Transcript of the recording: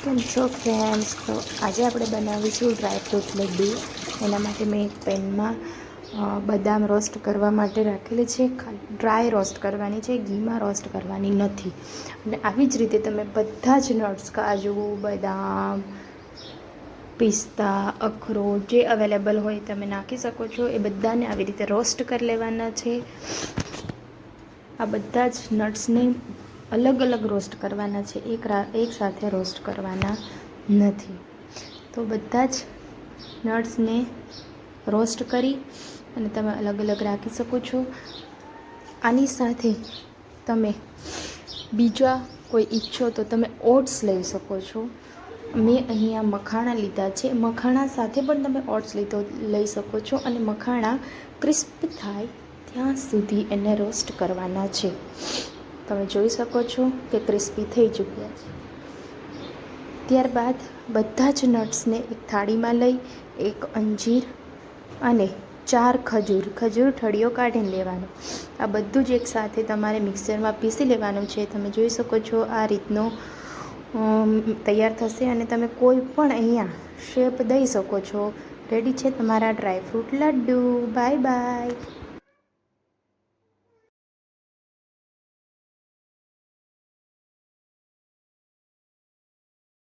કેમ છો ફ્રેન્ડ્સ? તો આજે આપણે બનાવીશું ડ્રાયફ્રૂટ લડ્ડુ. એના માટે મેં એક પેનમાં બદામ રોસ્ટ કરવા માટે રાખેલી છે. ડ્રાય રોસ્ટ કરવાની છે, ઘીમાં રોસ્ટ કરવાની નથી. અને આવી જ રીતે તમે બધા જ નટ્સ, કાજુ, બદામ, પિસ્તા, અખરોટ જે અવેલેબલ હોય તમે નાખી શકો છો. એ બધાને આવી રીતે રોસ્ટ કરી લેવાના છે. આ બધા જ નટ્સને અલગ અલગ રોસ્ટ કરવાના છે, એક સાથે રોસ્ટ કરવાના નથી. તો બધા જ નટ્સને રોસ્ટ કરી અને તમે અલગ અલગ રાખી શકો છો. આની સાથે તમે બીજા કોઈ ઈચ્છો તો તમે ઓટ્સ લઈ શકો છો. મેં અહીંયા મખાણા લીધા છે. મખાણા સાથે પણ તમે ઓટ્સ લઈ શકો છો. અને મખાણા ક્રિસ્પ થાય ત્યાં સુધી એને રોસ્ટ કરવાના છે. તમે જોઈ શકો છો કે ક્રિસ્પી થઈ ચૂક્યા છે. ત્યારબાદ બધા જ નટ્સને એક થાળીમાં લઈ એક અંજીર અને 4 ખજૂર ઠળીઓ કાઢીને લેવાનો. આ બધું જ એકસાથે તમારે મિક્સરમાં પીસી લેવાનું છે. તમે જોઈ શકો છો આ રીતનો તૈયાર થશે. અને તમે કોઈ પણ અહીંયા શેપ દઈ શકો છો. રેડી છે તમારા ડ્રાયફ્રૂટ લડ્ડુ. Bye bye.